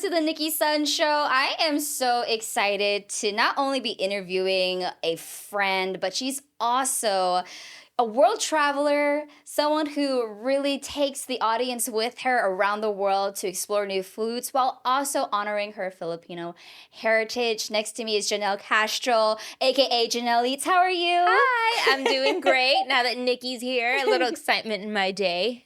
to the Nicki Sun Show. I am so excited to not only be interviewing a friend, but she's also a world traveler, someone who really takes the audience with her around the world to explore new foods while also honoring her Filipino heritage. Next to me is Jeanelle Castro, aka Jeanelleats. How are you? Hi, I'm doing great now that Nikki's here. A little excitement in my day.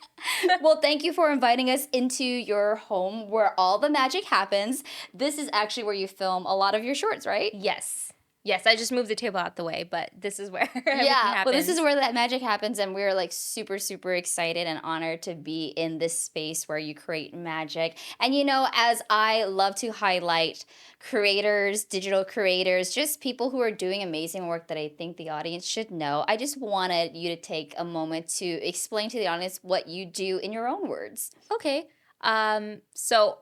Well, thank you for inviting us into your home where all the magic happens. This is actually where you film a lot of your shorts, right? Yes, I just moved the table out the way, but this is where everything happens. Well, this is where that magic happens, and we're like super, super excited and honored to be in this space where you create magic. And you know, as I love to highlight creators, digital creators, just people who are doing amazing work that I think the audience should know, I just wanted you to take a moment to explain to the audience what you do in your own words. Okay. So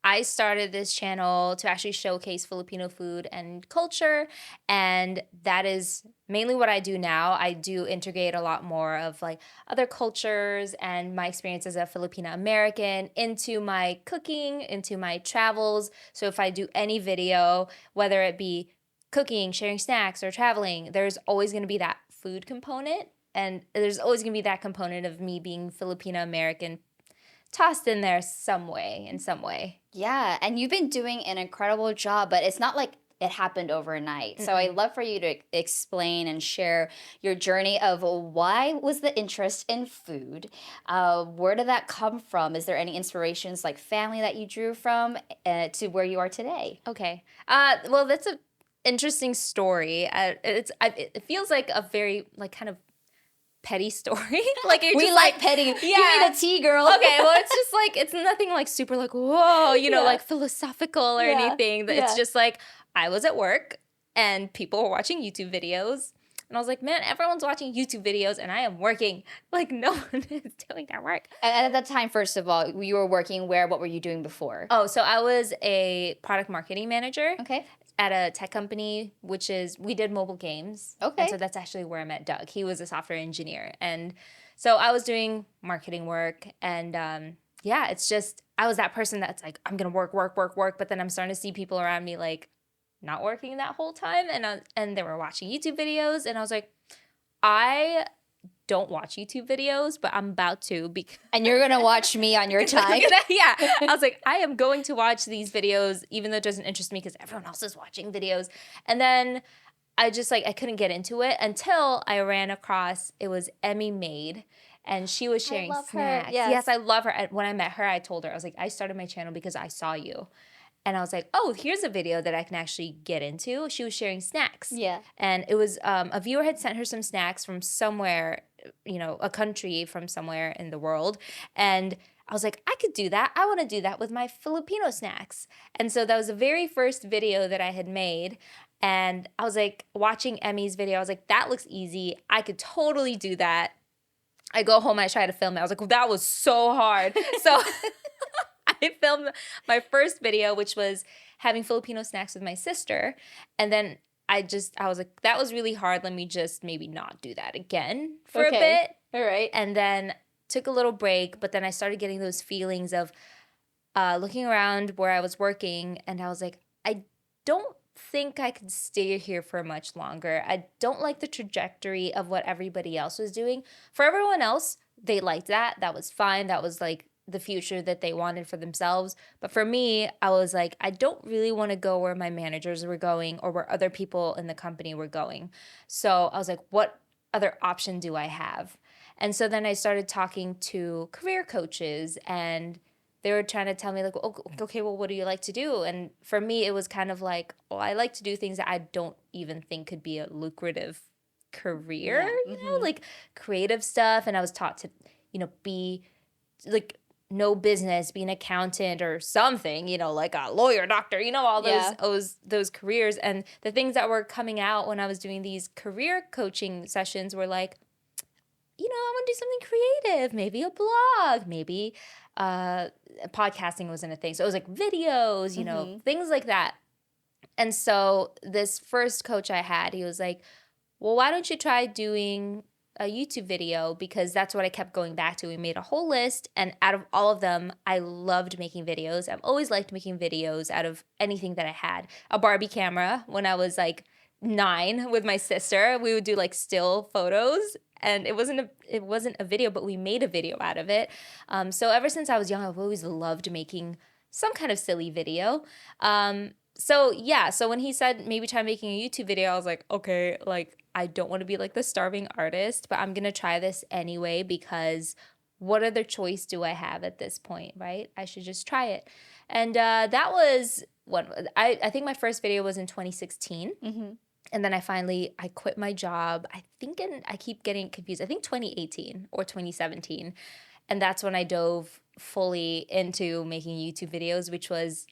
I started this channel to actually showcase Filipino food and culture, and that is mainly what I do now. I do integrate a lot more of like other cultures and my experience as a Filipina American into my cooking, into my travels. So if I do any video, whether it be cooking, sharing snacks, or traveling, there's always going to be that food component, and there's always going to be that component of me being Filipina American tossed in there in some way. Yeah, and you've been doing an incredible job, but it's not like it happened overnight. So I'd love for you to explain and share your journey of why was the interest in food? Where did that come from? Is there any inspirations like family that you drew from to where you are today? Okay. Well, that's a interesting story. It feels like a very like kind of petty story. Like you're We just like petty. Yeah. Give me the tea, girl. Okay, well, it's just like it's nothing like super like whoa, Yeah. like philosophical or Yeah, anything. It's yeah. just like I was at work and people were watching YouTube videos. And I was like, man, everyone's watching YouTube videos and I am working. Like, no one is doing their work. And at that time, first of all, you were working where? What were you doing before? Oh, so I was a product marketing manager Okay. at a tech company, which is, we did mobile games. Okay. And so that's actually where I met Doug. He was a software engineer. And so I was doing marketing work. And yeah, it's just, I was that person that's like, I'm going to work. But then I'm starting to see people around me like not working that whole time. And they were watching YouTube videos. And I was like, I don't watch YouTube videos, but I'm about to because And you're going to watch me on your time. yeah. I was like, I am going to watch these videos, even though it doesn't interest me because everyone else is watching videos. And then I just like, I couldn't get into it until I ran across, it was Emmy Made. And she was sharing love her. snacks. Yes. Yes, I love her. And when I met her, I told her, I was like, I started my channel because I saw you. And I was like, oh, here's a video that I can actually get into. She was sharing snacks. Yeah. And it was a viewer had sent her some snacks from somewhere, a country from somewhere in the world. And I was like, I could do that. I want to do that with my Filipino snacks. And so that was the very first video that I had made. And I was like, watching Emmy's video, I was like, that looks easy. I could totally do that. I go home and I try to film it. I was like, well, that was so hard. So I filmed my first video, which was having Filipino snacks with my sister. And then I was like, that was really hard. Let me just maybe not do that again for a bit. All right. And then took a little break. But then I started getting those feelings of looking around where I was working. And I was like, I don't think I could stay here for much longer. I don't like the trajectory of what everybody else was doing. For everyone else, they liked that. That was fine. That was like the future that they wanted for themselves. But for me, I was like, I don't really want to go where my managers were going or where other people in the company were going. So I was like, what other option do I have? And so then I started talking to career coaches, and they were trying to tell me like, oh, okay, well, what do you like to do? And for me, it was kind of like, well, I like to do things that I don't even think could be a lucrative career, like creative stuff. And I was taught to, be like, no business, be an accountant or something, like a lawyer, doctor, all those careers. And the things that were coming out when I was doing these career coaching sessions were like, I want to do something creative, maybe a blog, maybe podcasting wasn't a thing. So it was like videos, things like that. And so this first coach I had, he was like, well, why don't you try doing a YouTube video because that's what I kept going back to. We made a whole list, and out of all of them, I loved making videos. I've always liked making videos out of anything that I had. A Barbie camera when I was like 9 with my sister. We would do like still photos, and it wasn't a video, but we made a video out of it. So ever since I was young, I've always loved making some kind of silly video. So yeah, so when he said maybe try making a YouTube video, I was like, okay, like I don't want to be like the starving artist, but I'm gonna try this anyway because what other choice do I have at this point, right? I should just try it. And that was I think my first video was in 2016. Mm-hmm. And then I quit my job. I keep getting confused. I think 2018 or 2017. And that's when I dove fully into making YouTube videos, which was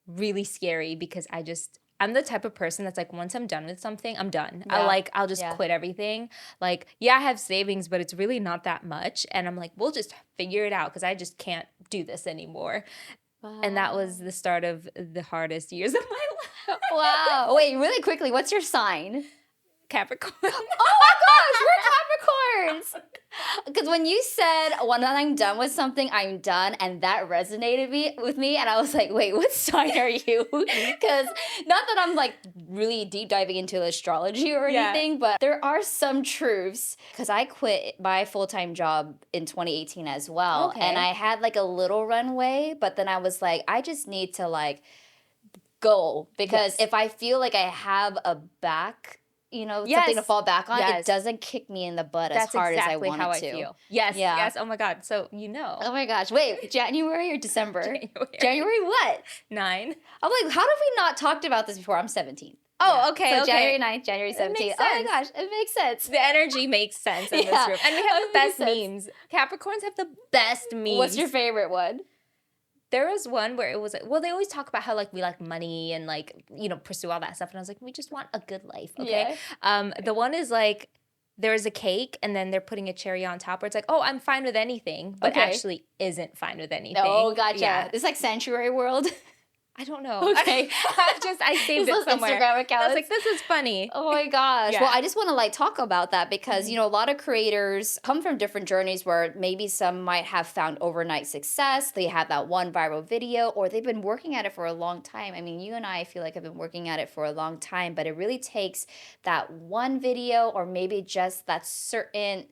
really scary because I'm the type of person that's like, once I'm done with something, I'm done. Yeah. I'll just Yeah. quit everything. Like, yeah, I have savings, but it's really not that much. And I'm like, we'll just figure it out because I just can't do this anymore. And that was the start of the hardest years of my life. Wow. Wait, really quickly, what's your sign? Capricorn. Oh my gosh, we're Capricorns. Because when you said, when I'm done with something, I'm done, and that resonated with me, and I was like, wait, what sign are you? Because not that I'm like really deep diving into astrology or Yeah. anything, but there are some truths. Because I quit my full-time job in 2018 as well, Okay. and I had like a little runway, but then I was like, I just need to like go, because Yes. if I feel like I have a back, something to Yes. fall back on, it Yes. doesn't kick me in the butt as That's hard exactly as I how want I it to. feel. Yes. Yeah. Yes. Oh my God. So you know. Oh my gosh. Wait, January or December? January. January what? 9. I'm like, how have we not talked about this before? I'm 17. Oh, Yeah. okay. So okay. January 9th, January It 17th. makes Oh my sense. gosh, it makes sense. The energy makes sense in Yeah. this room. And we have It the best makes sense. memes. Capricorns have the best memes. What's your favorite one? There was one where it was like, well, they always talk about how like we like money and like, pursue all that stuff. And I was like, we just want a good life. Okay. The one is like, there's a cake and then they're putting a cherry on top where it's like, oh, I'm fine with anything, but Okay. actually isn't fine with anything. Oh, gotcha. Yeah. It's like Sanctuary World. I don't know. Okay. I saved Those it somewhere. Instagram I accounts. was like, this is funny. Oh my gosh. Yeah. Well, I just want to like talk about that because, a lot of creators come from different journeys where maybe some might have found overnight success. They have that one viral video, or they've been working at it for a long time. I mean, you and I feel like have been working at it for a long time, but it really takes that one video or maybe just that certain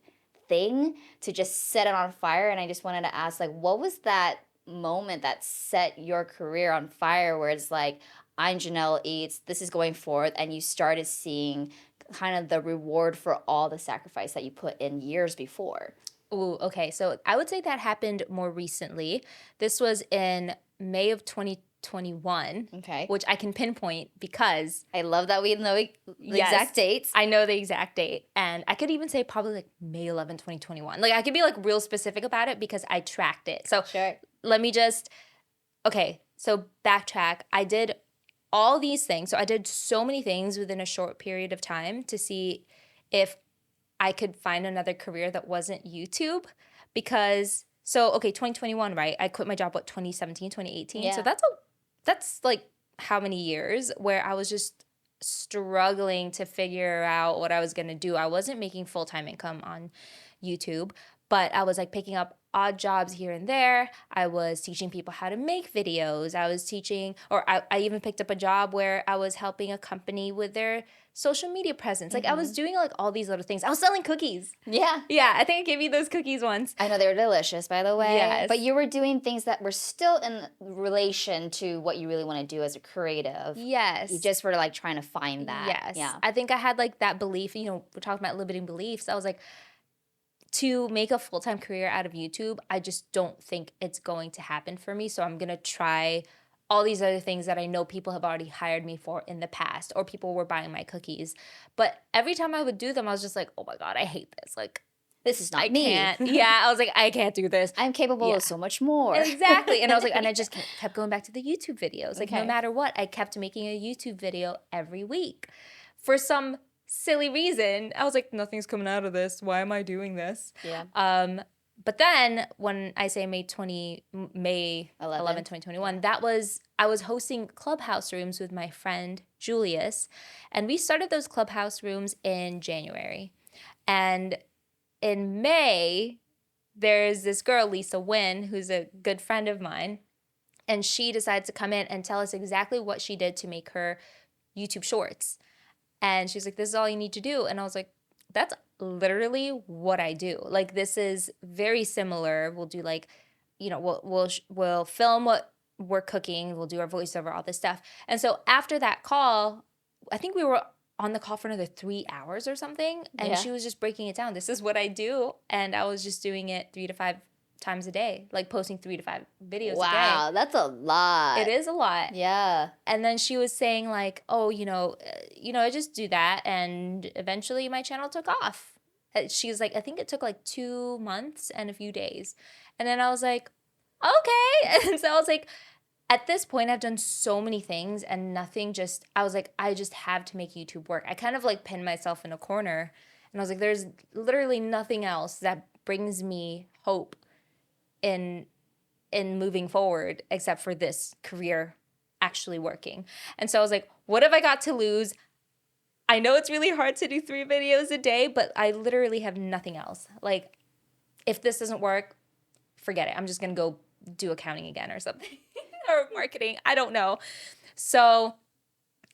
thing to just set it on fire. And I just wanted to ask, like, what was that moment that set your career on fire where it's like, I'm Jeanelleats, this is going forth, and you started seeing kind of the reward for all the sacrifice that you put in years before? Ooh, okay. So I would say that happened more recently. This was in May of 2021, Okay. which I can pinpoint because I love that we know the Yes. exact dates. I know the exact date. And I could even say probably like May 11, 2021. Like I could be like real specific about it because I tracked it. So Sure. let me just, okay, so backtrack. I did all these things. So I did so many things within a short period of time to see if I could find another career that wasn't YouTube because, so, okay, 2021, right? I quit my job, 2017, 2018? Yeah. So that's like how many years where I was just struggling to figure out what I was going to do. I wasn't making full-time income on YouTube, but I was like picking up odd jobs here and there. I was teaching people how to make videos. I was teaching, or I even picked up a job where I was helping a company with their social media presence. Like I was doing like all these little things. I was selling cookies. Yeah. Yeah, I think I gave you those cookies once. I know they were delicious, by the way. Yes. But you were doing things that were still in relation to what you really want to do as a creative. Yes. You just were like trying to find that. Yes. Yeah. I think I had like that belief, we're talking about limiting beliefs. I was like, to make a full-time career out of YouTube, I just don't think it's going to happen for me. So I'm going to try all these other things that I know people have already hired me for in the past, or people were buying my cookies. But every time I would do them, I was just like, oh my God, I hate this. Like, This is not I me. can't. Yeah, I was like, I can't do this. I'm capable Yeah. of so much more. Exactly. And I was like, and I just kept going back to the YouTube videos. Like, no Okay. matter what, I kept making a YouTube video every week. For some silly reason, I was like, nothing's coming out of this. Why am I doing this? Yeah. But then when I say May 11, 2021, I was hosting clubhouse rooms with my friend Julius, and we started those clubhouse rooms in January. And in May, there's this girl, Lisa Wynn, who's a good friend of mine, and she decides to come in and tell us exactly what she did to make her YouTube shorts. And she's like, this is all you need to do. And I was like, that's literally what I do. Like, this is very similar. We'll do like, you know, we'll film what we're cooking. We'll do our voiceover, all this stuff. And so after that call, I think we were on the call for another 3 hours or something. And Yeah. she was just breaking it down. This is what I do. And I was just doing it 3 to 5 times a day, like posting 3 to 5 videos a day. Wow, that's a lot. It is a lot. Yeah. And then she was saying like, oh, I just do that. And eventually my channel took off. She was like, I think it took like 2 months and a few days. And then I was like, okay. And so I was like, at this point, I've done so many things and nothing I was like, I just have to make YouTube work. I kind of like pinned myself in a corner. And I was like, there's literally nothing else that brings me hope in moving forward except for this career actually working. And so I was like, what have I got to lose? I know it's really hard to do 3 videos a day, but I literally have nothing else. Like, if this doesn't work, forget it. I'm just going to go do accounting again or something or marketing. I don't know. So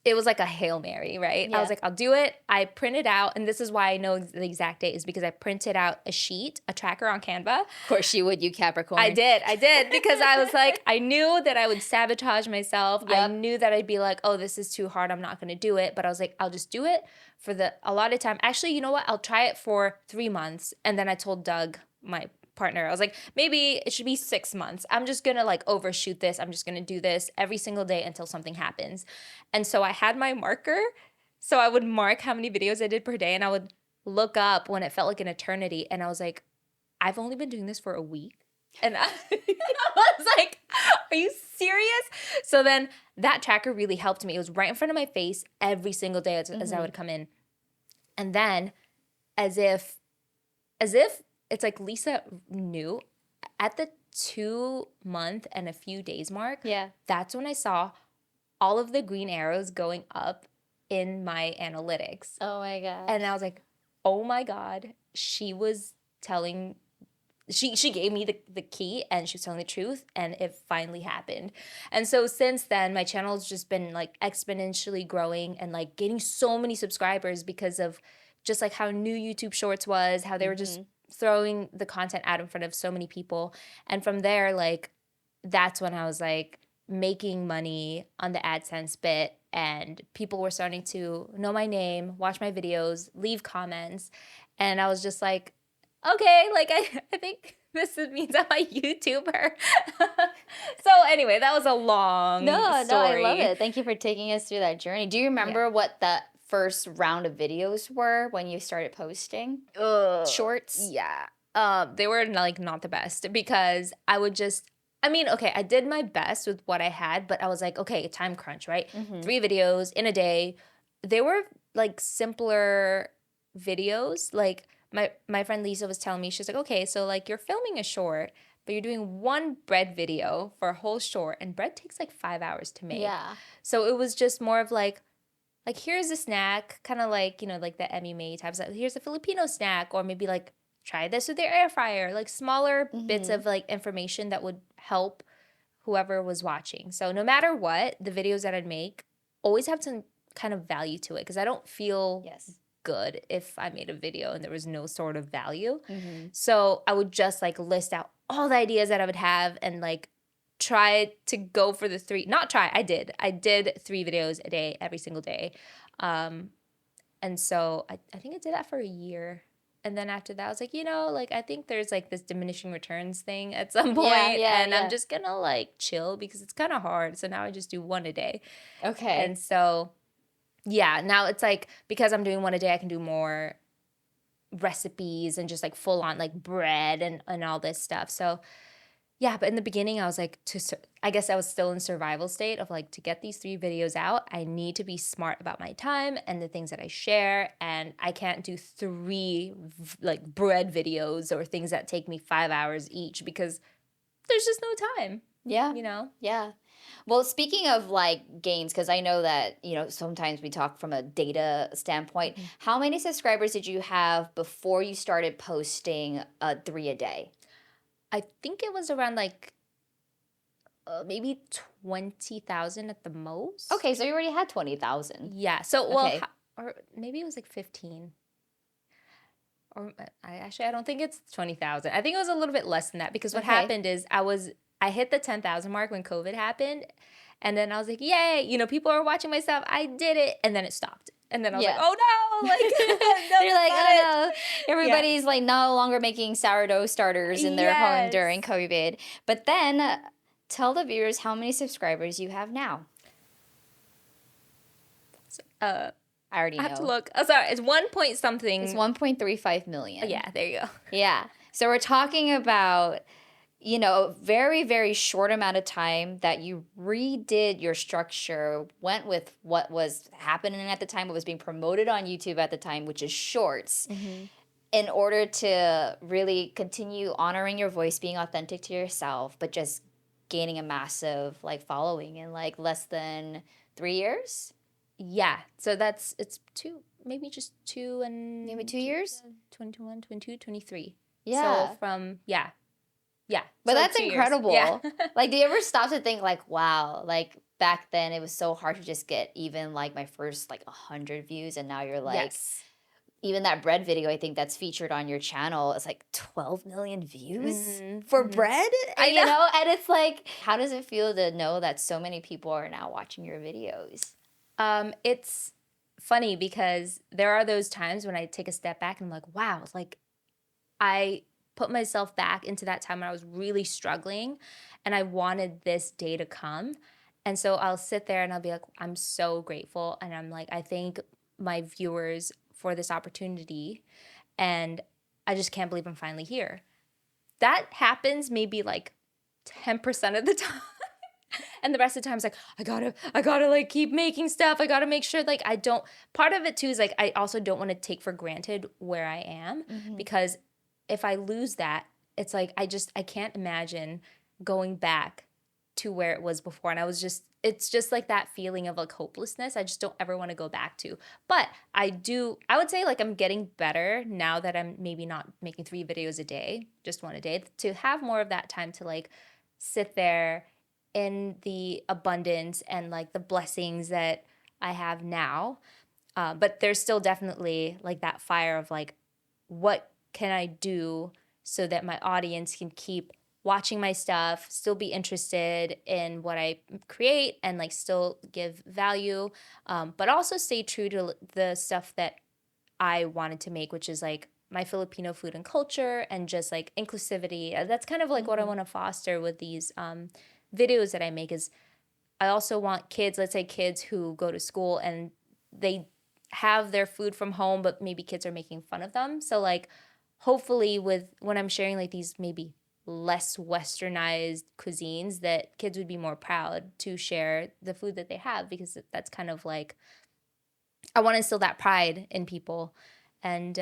it was like a Hail Mary, right? Yeah. I was like, I'll do it. I printed out, and this is why I know the exact date, is because I printed out a tracker on Canva. Of course you would, you Capricorn. I did, because I was like, I knew that I would sabotage myself. Yep. I knew that I'd be like, oh, this is too hard. I'm not going to do it. But I was like, I'll just do it for the allotted time. Actually, you know what? I'll try it for 3 months. And then I told Doug, my partner, I was like, maybe it should be 6 months. I'm just gonna like overshoot this. I'm just gonna do this every single day until something happens. And so I had my marker, so I would mark how many videos I did per day, and I would look up when it felt like an eternity, and I was like, I've only been doing this for a week. And I was like, are you serious? So then that tracker really helped me. It was right in front of my face every single day as I would come in. And then as if it's like Lisa knew at the 2 month and a few days mark. Yeah. That's when I saw all of the green arrows going up in my analytics. Oh my God. And I was like, oh my God, she gave me the key, and she was telling the truth, and it finally happened. And so since then, my channel has just been like exponentially growing and like gaining so many subscribers because of just like how new YouTube Shorts was, how they were just throwing the content out in front of so many people. And from there, like, that's when I was like making money on the AdSense bit, and people were starting to know my name, watch my videos, leave comments. And I was just like, okay, like I think this means I'm a YouTuber. So anyway, that was a long story. No, I love it. Thank you for taking us through that journey. Do you remember what the first round of videos were when you started posting? Shorts? Yeah. They were like not the best, because I did my best with what I had, but I was like, okay, time crunch, right? 3 videos in a day. They were like simpler videos. Like my friend Lisa was telling me, she's like, okay, so like you're filming a short, but you're doing 1 bread video for a whole short, and bread takes like 5 hours to make. Yeah. So it was just more of like here's a snack, kind of like, like the Emmy May types of, here's a Filipino snack, or maybe like try this with your air fryer, like smaller bits of like information that would help whoever was watching. So no matter what, the videos that I'd make always have some kind of value to it, because I don't feel good if I made a video and there was no sort of value. So I would just like list out all the ideas that I would have and like try to go for the 3. Not try, I did 3 videos a day every single day. And so I think I did that for a year. And then after that, I was like, like I think there's like this diminishing returns thing at some point. I'm just gonna like chill because it's kind of hard. So now I just do 1 a day. Okay. And so yeah, now it's like, because I'm doing 1 a day, I can do more recipes and just like full on like bread and all this stuff. So yeah, but in the beginning, I was like, I guess I was still in survival state of like, to get these 3 videos out, I need to be smart about my time and the things that I share. And I can't do 3 like bread videos or things that take me 5 hours each, because there's just no time. Yeah. you know? Yeah. Well, speaking of like gains, because I know that, sometimes we talk from a data standpoint. Mhm. How many subscribers did you have before you started posting 3 a day? I think it was around like maybe 20,000 at the most. Okay, so you already had 20,000. Yeah. So, well, Okay. or maybe it was like 15. Or I don't think it's 20,000. I think it was a little bit less than that because what Okay. happened is I hit the 10,000 mark when COVID happened, and then I was like, "Yay, people are watching my stuff. I did it." And then it stopped. And then I was like, Yeah. "Oh no, like no, You're that's like, not it." oh no, everybody's like no longer making sourdough starters in their home Yes. during COVID. But then tell the viewers how many subscribers you have now. Uh I already I have to know. look. Oh, sorry, it's 1 point something. It's 1.35 million. Yeah, there you go. Yeah. So we're talking about, a very, very short amount of time that you redid your structure, went with what was happening at the time, what was being promoted on YouTube at the time, which is shorts, Mhm. in order to really continue honoring your voice, being authentic to yourself, but just gaining a massive like following in like less than 3 years. Yeah. So it's maybe just 2 and Maybe 2 years? 21, 22, 23. Yeah. So from yeah. Yeah. But So like that's 2 years. incredible. Yeah. Like, do you ever stop to think like, wow, like back then it was so hard to just get even like my first like 100 views, and now you're like, Yes. even that bread video I think that's featured on your channel is like 12 million views Mhm, for mhm. bread. I You know. know, and it's like, how does it feel to know that so many people are now watching your videos? It's funny because there are those times when I take a step back and I'm like, wow, like I put myself back into that time when I was really struggling and I wanted this day to come. And so I'll sit there and I'll be like, I'm so grateful. And I'm like, I thank my viewers for this opportunity. And I just can't believe I'm finally here. That happens maybe like 10% of the time. And the rest of the time it's like, I gotta like keep making stuff. I gotta make sure like I don't, part of it too is like, I also don't want to take for granted where I am because if I lose that, it's like, I can't imagine going back to where it was before. And it's just like that feeling of like hopelessness. I just don't ever want to go back to. But I would say like I'm getting better now that I'm maybe not making 3 videos a day, just one a day, to have more of that time to like sit there in the abundance and like the blessings that I have now. But there's still definitely like that fire of like, what can I do so that my audience can keep watching my stuff, still be interested in what I create and like still give value, but also stay true to the stuff that I wanted to make, which is like my Filipino food and culture and just like inclusivity. That's kind of like what I want to foster with these videos that I make is I also want kids, let's say kids who go to school and they have their food from home, but maybe kids are making fun of them. So like hopefully with when I'm sharing like these maybe less westernized cuisines that kids would be more proud to share the food that they have because that's kind of like I want to instill that pride in people. And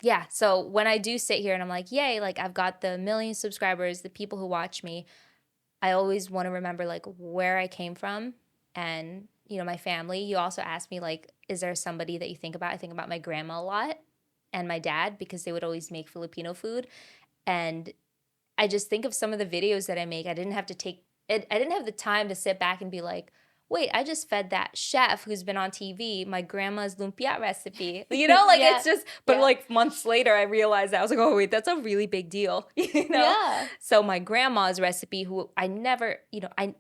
yeah, so when I do sit here and I'm like, yay, like I've got the million subscribers, the people who watch me, I always want to remember like where I came from and my family. You also asked me like, is there somebody that you think about? I think about my grandma a lot and my dad because they would always make Filipino food. And I just think of some of the videos that I make. I didn't have the time to sit back and be like, wait, I just fed that chef who's been on TV my grandma's lumpia recipe. Like Yeah. it's just, but like months later, I realized that I was like, oh wait, that's a really big deal, Yeah. So my grandma's recipe, who I never,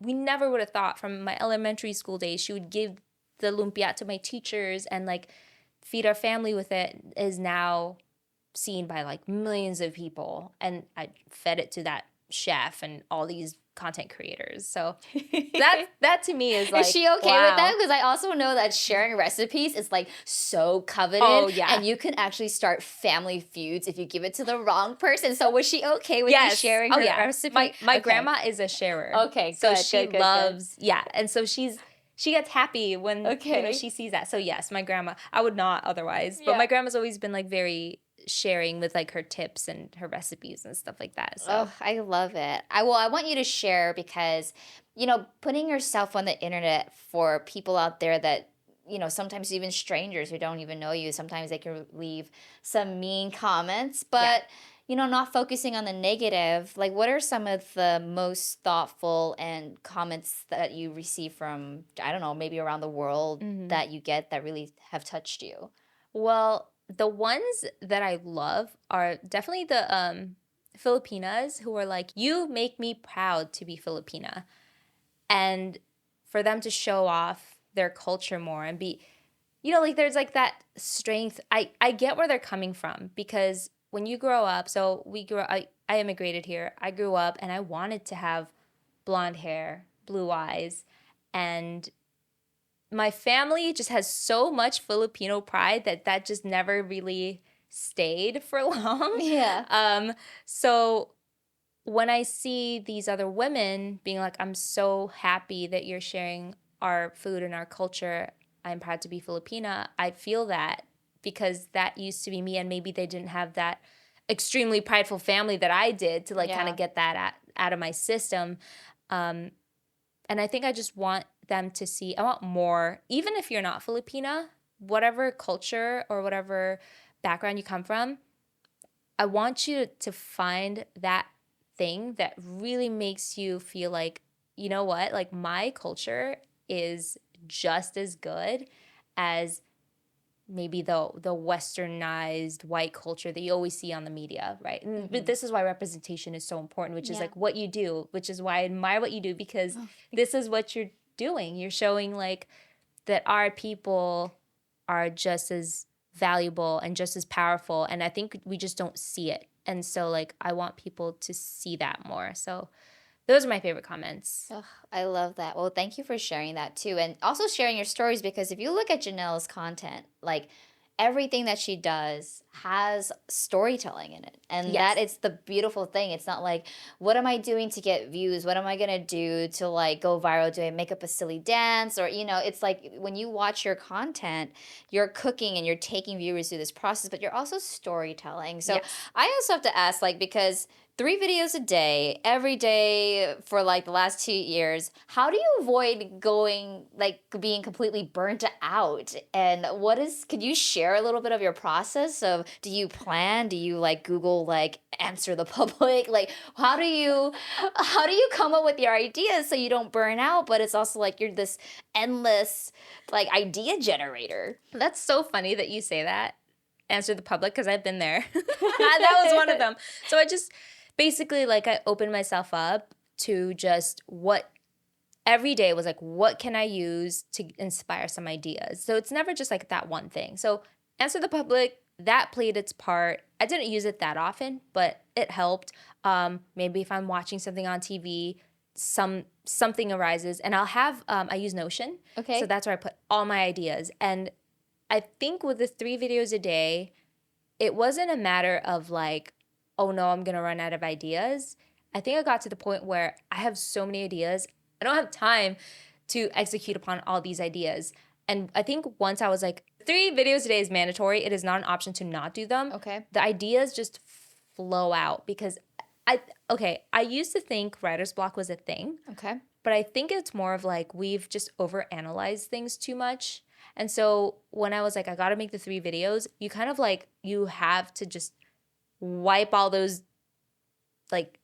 we never would have thought from my elementary school days, she would give the lumpia to my teachers and like feed our family with it, is now seen by like millions of people, and I fed it to that chef and all these content creators. So that to me is like, Is she okay with that? Because I also know that sharing recipes is like so coveted. Oh, yeah. And you can actually start family feuds if you give it to the wrong person. So was she okay with you sharing her recipe? My Okay. grandma is a sharer. Okay, so good, she good. loves and so she gets happy when Okay. she sees that. So yes, my grandma. I would not otherwise, but Yeah. my grandma's always been like very. sharing with like her tips and her recipes and stuff like that. So Oh, I love it. I want you to share because, putting yourself on the internet for people out there that, sometimes even strangers who don't even know you, sometimes they can leave some mean comments, yeah. but, not focusing on the negative. Like, what are some of the most thoughtful and comments that you receive from, I don't know, maybe around the world hmm that you get that really have touched you? Well, the ones that I love are definitely the Filipinas who are like, you make me proud to be Filipina. And for them to show off their culture more and be, like there's like that strength. I get where they're coming from because when you grow up, so I immigrated here. I grew up and I wanted to have blonde hair, blue eyes, and my family just has so much Filipino pride that just never really stayed for long. Yeah. So when I see these other women being like, I'm so happy that you're sharing our food and our culture. I'm proud to be Filipina. I feel that because that used to be me, and maybe they didn't have that extremely prideful family that I did to like kind of Yeah. get that out of my system. Um, and I think I just want them to see, I want more, even if you're not Filipina, whatever culture or whatever background you come from, I want you to find that thing that really makes you feel like, you know what, like my culture is just as good as maybe the westernized white culture that you always see on the media, right? But Hmm. this is why representation is so important, which is Yeah. like what you do, which is why I admire what you do because Oh, this is what you're doing. You're showing like that our people are just as valuable and just as powerful, and I think we just don't see it. And so like I want people to see that more. So those are my favorite comments. ugh, I love that. Well, thank you for sharing that too. And also sharing your stories because if you look at Janelle's content, like everything that she does has storytelling in it. And that Yes. is the beautiful thing. It's not like, what am I doing to get views? What am I going to do to like go viral? Do I make up a silly dance? Or, it's like when you watch your content, you're cooking and you're taking viewers through this process, but you're also storytelling. So Yes. I also have to ask, like, because 3 videos a day, every day for like the last 2 years. How do you avoid being completely burnt out? And could you share a little bit of your process of, do you plan? Do you like Google, like answer the public? Like, how do you come up with your ideas so you don't burn out, but it's also like you're this endless like idea generator? That's so funny that you say that. Answer the public because I've been there. That was one of them. So I just basically like I opened myself up to just what every day was like, what can I use to inspire some ideas? So it's never just like that one thing. So answer the public, that played its part. I didn't use it that often, but it helped. Maybe if I'm watching something on TV, something arises, and I use Notion, so Okay. that's where I put all my ideas. And I think with the 3 videos a day, it wasn't a matter of like, oh no, I'm gonna run out of ideas. I think I got to the point where I have so many ideas, I don't have time to execute upon all these ideas. And I think once I was like, 3 videos a day is mandatory. It is not an option to not do them. Okay. The ideas just flow out because I used to think writer's block was a thing, Okay. but I think it's more of like we've just overanalyzed things too much. And so when I was like, I got to make the 3 videos, you kind of like, you have to just wipe all those, like,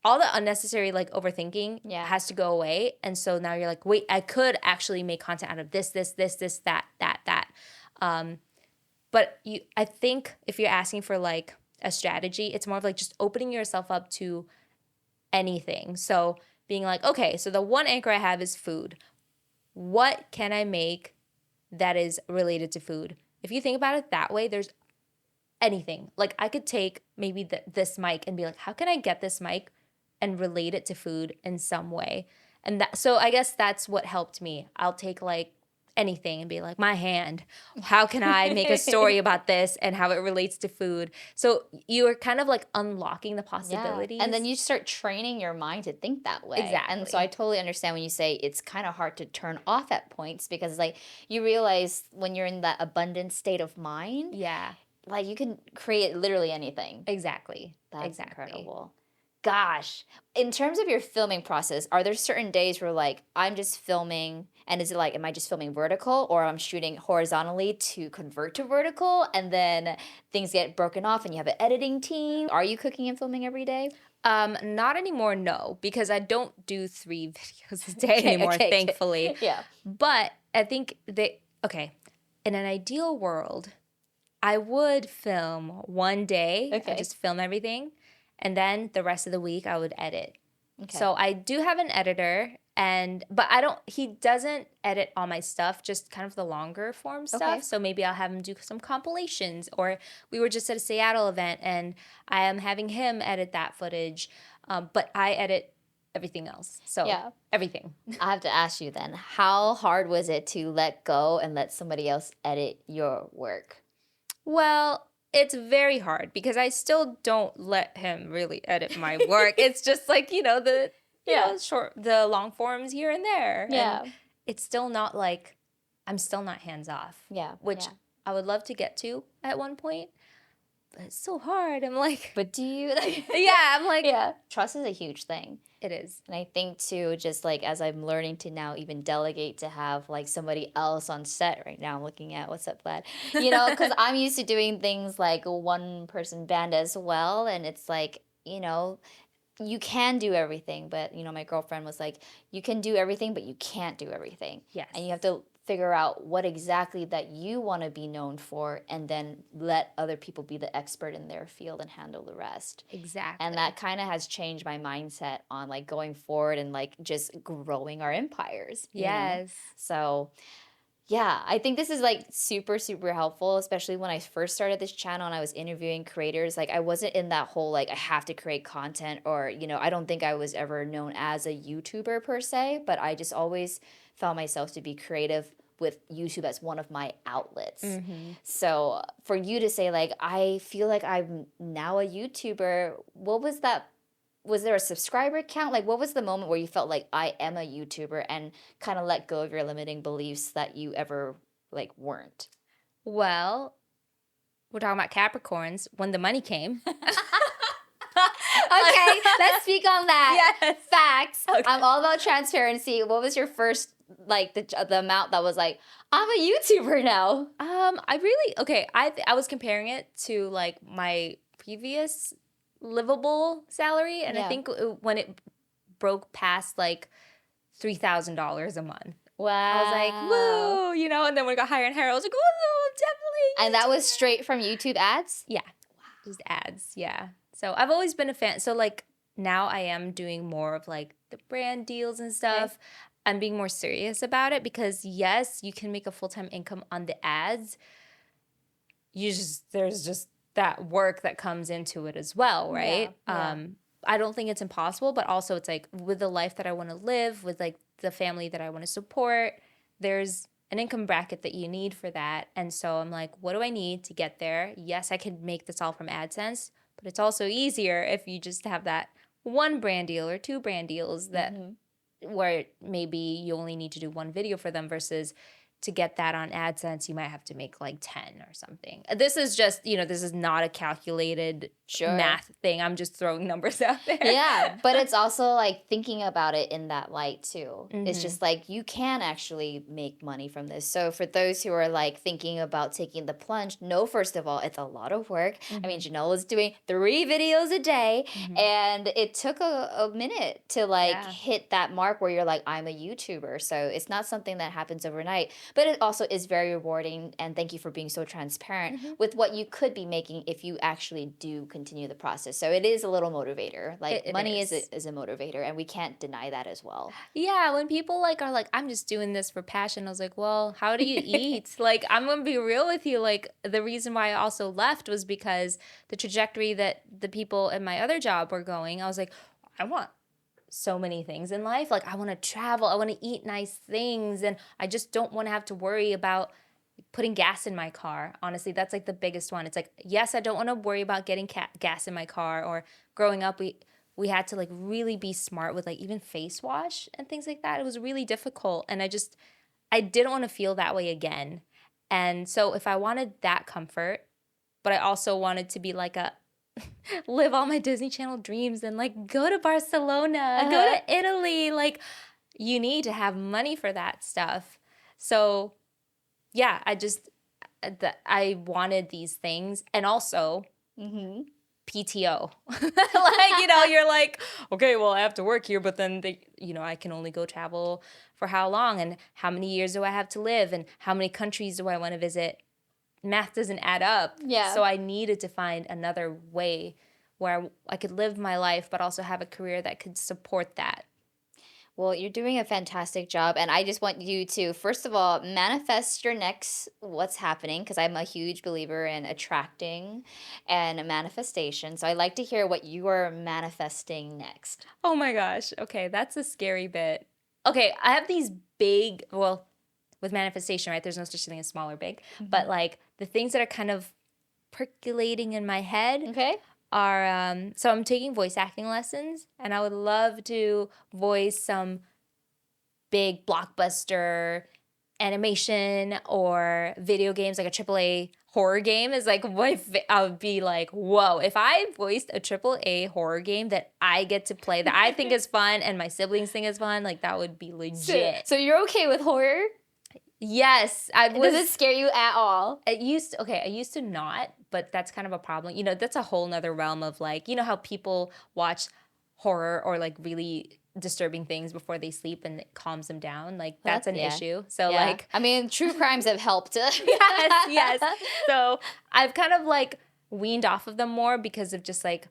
all the unnecessary, like, overthinking Yeah. has to go away. And so now you're like, wait, I could actually make content out of this, that. Um, but I think if you're asking for like a strategy, it's more of like just opening yourself up to anything. So being like, okay, so the one anchor I have is food. What can I make that is related to food? If you think about it that way, there's anything. Like I could take maybe this mic and be like, how can I get this mic and relate it to food in some way? And that, so I guess that's what helped me. I'll take like anything and be like, my hand, how can I make a story about this and how it relates to food? So you are kind of like unlocking the Yeah. And then possibilities. you start training your mind to think that way. And so I Exactly. totally understand when you say it's kind of hard to turn off at points because like you realize when you're in that abundant state of mind, Yeah. like you can create literally anything. Exactly. That's Exactly. incredible. Gosh. In terms of your filming process, are there certain days where like I'm just filming and is it like am I just filming vertical or I'm shooting horizontally to convert to vertical and then things get broken off and you have an editing team? Are you cooking and filming every day? Not anymore, no, because I don't do 3 videos a day Okay, anymore, okay, okay. thankfully. Yeah. But I think okay, in an ideal world, I would film one day, I Okay. just film everything, and then the rest of the week I would edit. Okay. So I do have an editor, but he doesn't edit all my stuff, just kind of the longer form stuff. Okay. So maybe I'll have him do some compilations, or we were just at a Seattle event and I am having him edit that footage, but I edit everything else. So Yeah. everything. I have to ask you then, how hard was it to let go and let somebody else edit your work? Well, it's very hard because I still don't let him really edit my work. It's just like, the long forms here and there. Yeah. And it's still not like, I'm still not hands off. Yeah. Which yeah. I would love to get to at one point, but it's so hard. I'm like, But do you yeah, I'm like, yeah. Trust is a huge thing. it is. And I think too, just like as I'm learning to now even delegate to have like somebody else on set right now, I'm looking at what's up, Vlad, because I'm used to doing things like a one person band as well. And it's like, you can do everything, but my girlfriend was like, you can do everything, but you can't do everything. Yes. And you have to figure out what exactly that you want to be known for and then let other people be the expert in their field and handle the rest. Exactly. And that kind of has changed my mindset on like going forward and like just growing our empires. Yes. So yeah, I think this is like super, super helpful, especially when I first started this channel and I was interviewing creators. Like I wasn't in that whole like I have to create content or, I don't think I was ever known as a YouTuber per se, but I just always found myself to be creative with YouTube as one of my outlets. Mm-hmm. So for you to say like, I feel like I'm now a YouTuber, what was that? Was there a subscriber count? Like, what was the moment where you felt like I am a YouTuber and kind of let go of your limiting beliefs that you ever like weren't? Well, we're talking about Capricorns when the money came. Okay, let's speak on that. Yes. Facts. Okay. I'm all about transparency. What was your first like the amount that was like I'm a YouTuber now? I was comparing it to like my previous livable salary, and Yeah. I think when it broke past like $3,000 a month, Wow. I was like, woo, and then when it got higher and higher, I was like, woo, definitely. And that was straight from YouTube ads? Yeah, just ads, yeah. So I've always been a fan. So like now I am doing more of like the brand deals and stuff. Okay. I'm being more serious about it because yes, you can make a full-time income on the ads. There's just that work that comes into it as well, right? Yeah. I don't think it's impossible, but also it's like with the life that I want to live, with like the family that I want to support, there's an income bracket that you need for that. And so I'm like, what do I need to get there? Yes, I can make this all from AdSense, but it's also easier if you just have that one brand deal or 2 brand deals that where maybe you only need to do 1 video for them versus to get that on AdSense, you might have to make like 10 or something. This is just, this is not a calculated math thing. I'm just throwing numbers out there. Yeah, but it's also like thinking about it in that light too. Mm-hmm. It's just like you can actually make money from this. So for those who are like thinking about taking the plunge, no, first of all, it's a lot of work. Mm-hmm. I mean, Jeanelle was doing 3 videos a day Mm-hmm. and it took a minute to like hit that mark where you're like, I'm a YouTuber. So it's not something that happens overnight, but it also is very rewarding. And thank you for being so transparent with what you could be making if you actually do continue the process. So it is a little motivator. Like money is a motivator, and we can't deny that as well. Yeah, when people like are like, I'm just doing this for passion, I was like, well, how do you eat? Like, I'm gonna be real with you. Like, the reason why I also left was because the trajectory that the people in my other job were going, I was like, I want so many things in life. Like, I want to travel, I want to eat nice things, and I just don't want to have to worry about putting gas in my car. Honestly, that's like the biggest one. It's like, yes, I don't want to worry about getting gas in my car. Or growing up, we had to like really be smart with like even face wash and things like that. It was really difficult, and I didn't want to feel that way again. And so if I wanted that comfort, but I also wanted to be like a live all my Disney Channel dreams and like go to Barcelona, go Uh-huh. to Italy. Like you need to have money for that stuff. So yeah, I wanted these things, and also Mm-hmm. PTO. Like, you're like, okay, well, I have to work here, but then I can only go travel for how long, and how many years do I have to live, and how many countries do I want to visit? Math doesn't add up. Yeah. So I needed to find another way where I could live my life, but also have a career that could support that. Well, you're doing a fantastic job. And I just want you to, first of all, manifest your next what's happening, because I'm a huge believer in attracting and manifestation. So I like to hear what you are manifesting next. Oh my gosh. Okay, that's a scary bit. Okay, I have these big, well, with manifestation, right? There's no such thing as small or big, but like the things that are kind of percolating in my head Okay. are so I'm taking voice acting lessons, and I would love to voice some big blockbuster animation or video games, like a AAA horror game is like I would be like, whoa, if I voiced a AAA horror game that I get to play that I think is fun and my siblings think is fun, like that would be legit. So you're okay with horror? Yes, I was. Does it scare you at all? I used to not, but that's kind of a problem. That's a whole nother realm of like, how people watch horror or like really disturbing things before they sleep and it calms them down. Like that's an issue. So Yeah. like, I mean, true crimes have helped. yes. So I've kind of like weaned off of them more because of just like,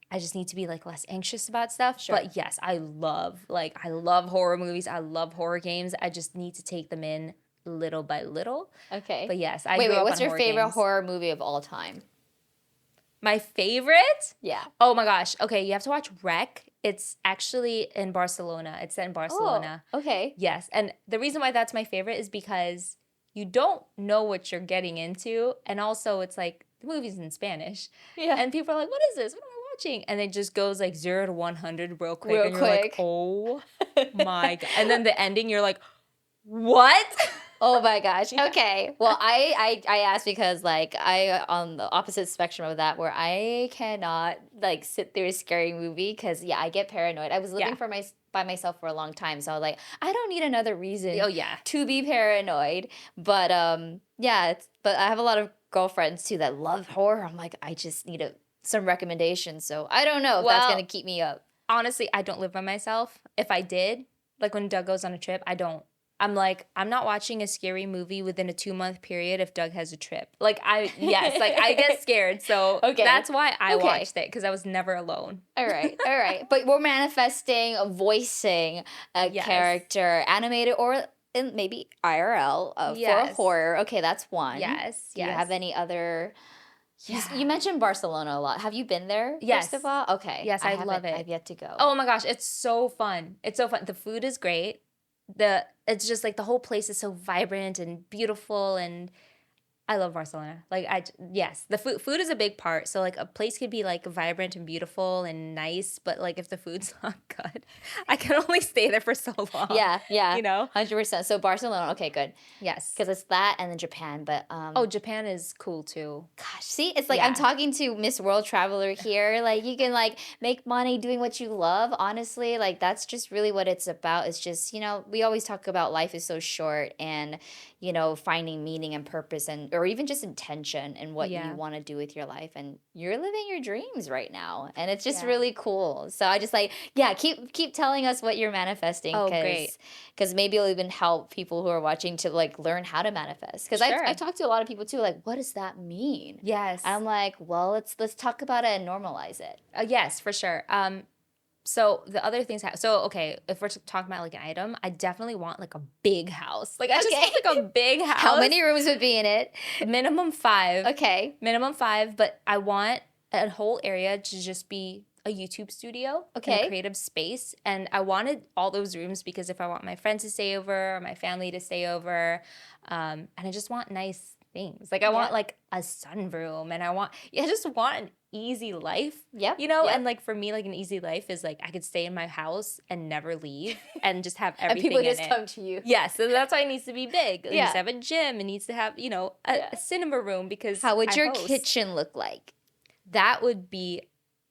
I just need to be like less anxious about stuff. Sure. But yes, I love horror movies. I love horror games. I just need to take them in little by little. Okay. But yes, I Wait, grew up what's on your horror favorite games. horror movie of all time? My favorite? Yeah. Oh my gosh. Okay, you have to watch Rec. It's actually in Barcelona. It's set in Barcelona. Oh, okay. Yes. And the reason why that's my favorite is because you don't know what you're getting into. And also, it's like the movie's in Spanish. Yeah. And people are like, what is this? What am I watching? And it just goes like 0 to 100 real quick. Real and you're quick. like, oh my God. And then the ending, you're like, what? Oh my gosh. Okay. Well, I asked because like I on the opposite spectrum of that, where I cannot like sit through a scary movie because yeah, I get paranoid. I was living Yeah. by myself for a long time, so I was like, I don't need another reason Oh, yeah. to be paranoid. But yeah, but I have a lot of girlfriends too that love horror. I'm like, I just need some recommendations. So I don't know if that's Well, gonna keep me up. Honestly, I don't live by myself. If I did, like when Doug goes on a trip, I don't. I'm like, I'm not watching a scary movie within a 2-month period if Doug has a trip. Like I get scared. So Okay. that's why I Okay. watched it, because I was never alone. All right, all right. But we're manifesting, voicing a Yes. character, animated or maybe IRL for a Yes. horror. Okay, that's one. Yes. Do you have any other? Yeah. You mentioned Barcelona a lot. Have you been there? Yes. First of all, okay. Yes, I love haven't- it. I've yet to go. Oh my gosh, it's so fun. It's so fun. The food is great. It's just like the whole place is so vibrant and beautiful, and I love Barcelona. Like yes, the food is a big part. So like a place could be like vibrant and beautiful and nice, but like if the food's not good, I can only stay there for so long. Yeah, yeah. 100%. So Barcelona. Okay, good. Yes. Because it's that and then Japan. But Oh, Japan is cool too. gosh, see, it's like I'm Yeah. talking to Miss World Traveler here. Like you can like make money doing what you love. Honestly, like that's just really what it's about. It's just, we always talk about life is so short and, finding meaning and purpose or even just intention in what Yeah. you want to do with your life. And you're living your dreams right now. And it's just Yeah. really cool. So I just keep telling us what you're manifesting. Oh, great. Because maybe it'll even help people who are watching to like learn how to manifest. Because Sure. I've talked to a lot of people too, like, what does that mean? Yes. I'm like, well, let's talk about it and normalize it. Yes, for sure. So the other things, okay, if we're talking about like an item, I definitely want like a big house. Like I just want like a big house. How many rooms would be in it? Minimum 5. Okay. Minimum 5, but I want a whole area to just be a YouTube studio, and Okay. a creative space. And I wanted all those rooms because if I want my friends to stay over or my family to stay over, and I just want nice things. Like I want Yeah. like a sunroom, and I just want an easy life. Yep. You know, yep. and like for me, like an easy life is like I could stay in my house and never leave and just have And everything people in just it. come to you. Yes, so that's why it needs to be big. It needs Yeah. to have a gym. It needs to have, you know, Yeah. a cinema room because How would I your host. kitchen look like? That would be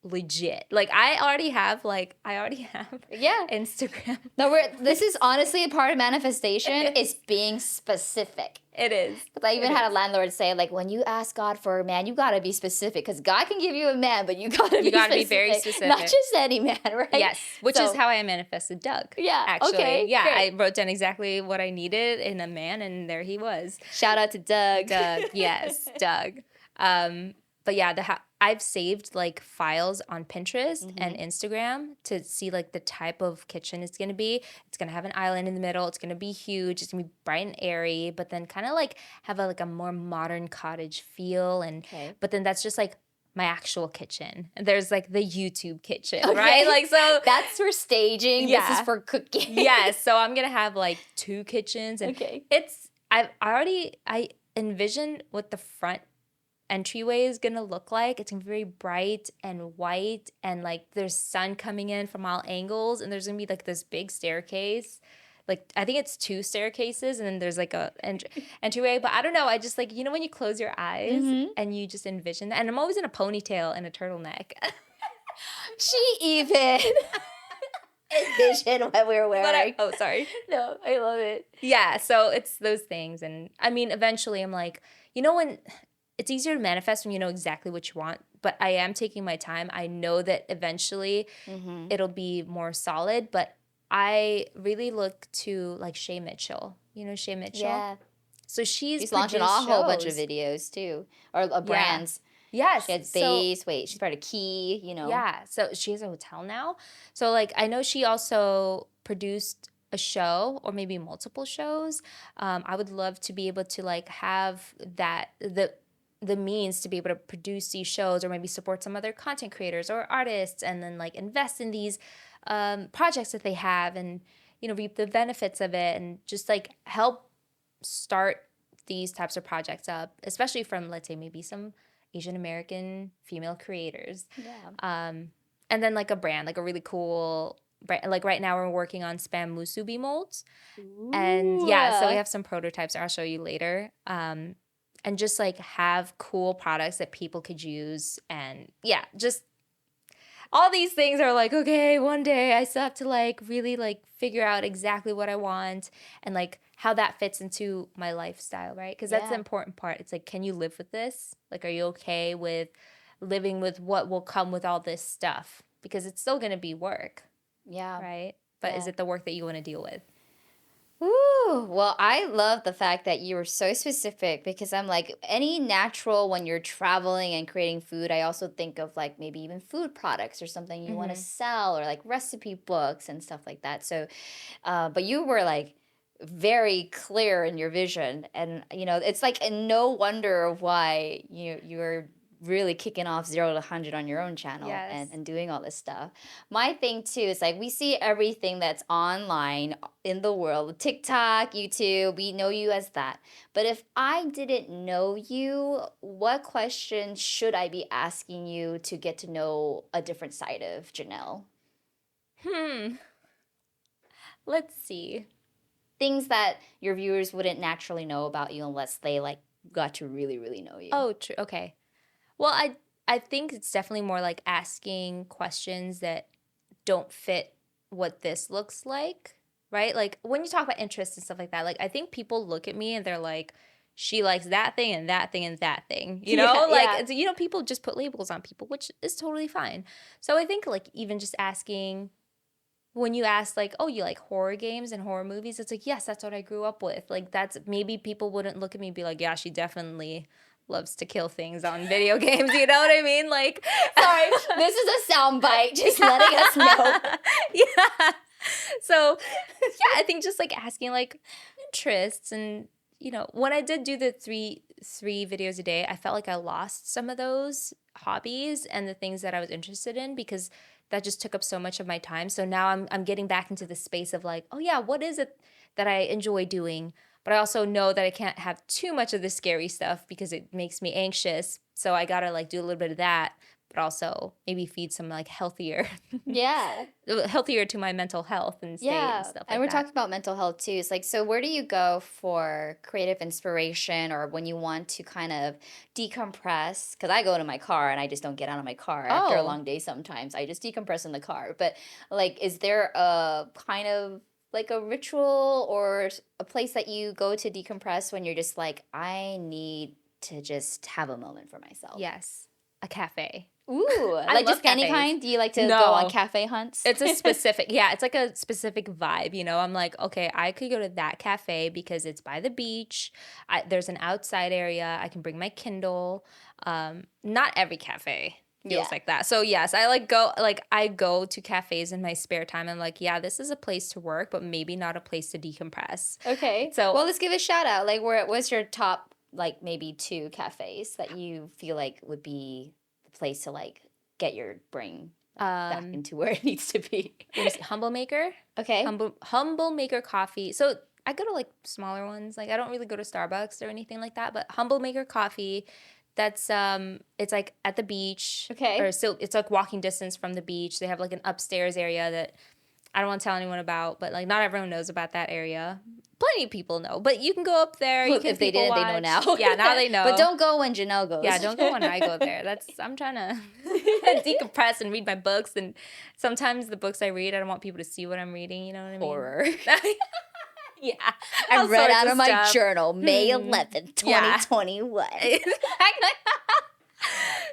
legit. Like I already have Yeah. Instagram. No, this is honestly a part of manifestation is being specific. It is. Because I even had a landlord say, like, when you ask God for a man, you gotta be specific. Because God can give you a man, but you gotta be very specific. Not just any man, right? Yes, which is how I manifested Doug. Yeah. Actually, Okay. yeah, Great. I wrote down exactly what I needed in a man, and there he was. Shout out to Doug. Doug, yes, Doug. But yeah, I've saved like files on Pinterest and Instagram to see like the type of kitchen it's gonna be. It's gonna have an island in the middle. It's gonna be huge. It's gonna be bright and airy, but then kind of like have a more modern cottage feel. And but then that's just like my actual kitchen. And there's like the YouTube kitchen, right? Like so that's for staging. Yeah. This is for cooking. Yes. So I'm gonna have like 2 kitchens, and I envision what the front entryway is gonna look like. It's gonna be very bright and white, and like there's sun coming in from all angles, and there's gonna be like this big staircase. Like I think it's 2 staircases, and then there's like a entryway. But I don't know. I just like, you know, when you close your eyes and you just envision that. And I'm always in a ponytail and a turtleneck. She even envisioned what we were wearing. Oh, sorry. No, I love it. Yeah. So it's those things, and I mean, eventually, I'm like, you know, when it's easier to manifest when you know exactly what you want, but I am taking my time. I know that eventually it'll be more solid, but I really look to like Shay Mitchell. You know Shay Mitchell? Yeah. So she's launching a whole bunch of videos too, or brands. Yes. She had Base. Wait, she's part of Key, you know. Yeah. So she has a hotel now. So like I know she also produced a show or maybe multiple shows. I would love to be able to like have the means to be able to produce these shows, or maybe support some other content creators or artists, and then like invest in these projects that they have, and you know, reap the benefits of it, and just like help start these types of projects up, especially from, let's say, maybe some Asian American female creators. Yeah. And then like a brand, like a really cool brand. Like right now we're working on spam musubi molds. Ooh. And yeah, so we have some prototypes I'll show you later. And just like have cool products that people could use. And yeah, just all these things are like, okay, one day I still have to like really like figure out exactly what I want and like how that fits into my lifestyle, right? Because that's the important part. It's like, can you live with this? Like, are you okay with living with what will come with all this stuff? Because it's still going to be work. Yeah. Right? But is it the work that you want to deal with? Ooh, well, I love the fact that you were so specific, because I'm like, any natural, when you're traveling and creating food, I also think of like maybe even food products or something you want to sell, or like recipe books and stuff like that. So, but you were like very clear in your vision, and you know, it's like no wonder why you're really kicking off 0 to 100 on your own channel. Yes. and doing all this stuff. My thing too is like, we see everything that's online in the world, TikTok, YouTube, we know you as that. But if I didn't know you, what question should I be asking you to get to know a different side of Jeanelle? Let's see. Things that your viewers wouldn't naturally know about you unless they like got to really, really know you. Oh, true. Okay. Well, I think it's definitely more like asking questions that don't fit what this looks like, right? Like when you talk about interests and stuff like that, like I think people look at me and they're like, she likes that thing and that thing and that thing, you know? It's, you know, people just put labels on people, which is totally fine. So I think like even just asking, when you ask like, oh, you like horror games and horror movies? It's like, yes, that's what I grew up with. Like that's, maybe people wouldn't look at me and be like, yeah, she definitely loves to kill things on video games, you know what I mean? Like, sorry, this is a soundbite, just letting us know. Yeah. So, yeah, I think just like asking like interests, and you know, when I did do the three videos a day, I felt like I lost some of those hobbies and the things that I was interested in, because that just took up so much of my time. So now I'm getting back into the space of like, oh yeah, what is it that I enjoy doing? But I also know that I can't have too much of the scary stuff because it makes me anxious. So I gotta like do a little bit of that. but also maybe feed some like healthier, Yeah. healthier to my mental health and state and Yeah. stuff And like we're that. talking about mental health too. It's like, so where do you go for creative inspiration or when you want to kind of decompress? Because I go to my car and I just don't get out of my car after a Oh, long day sometimes. I just decompress in the car. But like, is there a kind of like a ritual or a place that you go to decompress when you're just like, I need to just have a moment for myself? yes, a cafe. Ooh, I like love just any cafes. kind? Do you like to go on No, cafe hunts? it's a specific, yeah, it's like a specific vibe, you know? I'm like, okay, I could go to that cafe because it's by the beach. There's an outside area. I can bring my Kindle. Not every cafe feels Yeah. like that. So yes, I go to cafes in my spare time. I'm like, yeah, this is a place to work, but maybe not a place to decompress. Okay. So Well, let's give a shout out. Like, what's your top, like, maybe two cafes that you feel like would be the place to, like, get your brain back um into where it needs to be? let me see, Humble Maker. Okay. Humble Maker Coffee. So I go to like smaller ones. Like I don't really go to Starbucks or anything like that, but Humble Maker Coffee, that's it's like at the beach or Okay. so it's like walking distance from the beach. They have like an upstairs area that I don't want to tell anyone about, but like not everyone knows about that area. Plenty of people know, but you can go up there, you Well, can if they people didn't, they know watch. now. Yeah, now they But know. don't go when Janelle Yeah, goes. don't go when I go there. I'm trying to decompress and read my books. And sometimes the books I read, I don't want people to see what I'm reading. You know what I mean? Horror. Yeah, I all read sorts out of my stuff. journal, May Hmm. 11th, Yeah. 2021.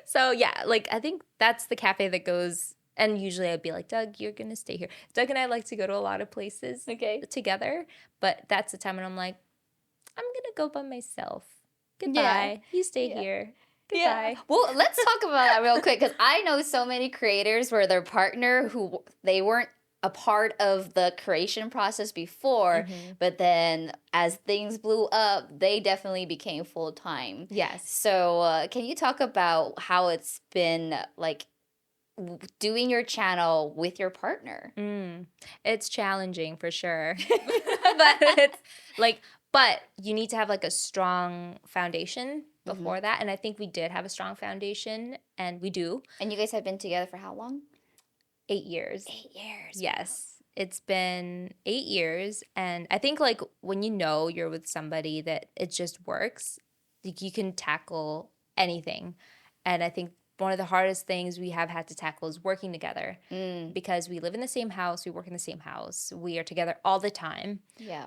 So yeah, like I think that's the cafe that goes. And usually I'd be like, Doug, you're gonna stay here. Doug and I like to go to a lot of places Okay. together, but that's the time when I'm like, I'm gonna go by myself. Yeah. Goodbye. You stay Yeah. here. Yeah. Goodbye. Well, let's talk about that real quick because I know so many creators where their partner who they weren't a part of the creation process before, Mhm. but then as things blew up, they definitely became full time. Yes. So, can you talk about how it's been like doing your channel with your partner? It's challenging for sure. But it's like, but you need to have like a strong foundation Hmm. before that. And I think we did have a strong foundation, and we do. And you guys have been together for how long? 8 years. 8 years. Yes. It's been 8 years. And I think like when you know you're with somebody that it just works, like you can tackle anything. And I think one of the hardest things we have had to tackle is working together Mm, because we live in the same house, we work in the same house, we are together all the time. yeah.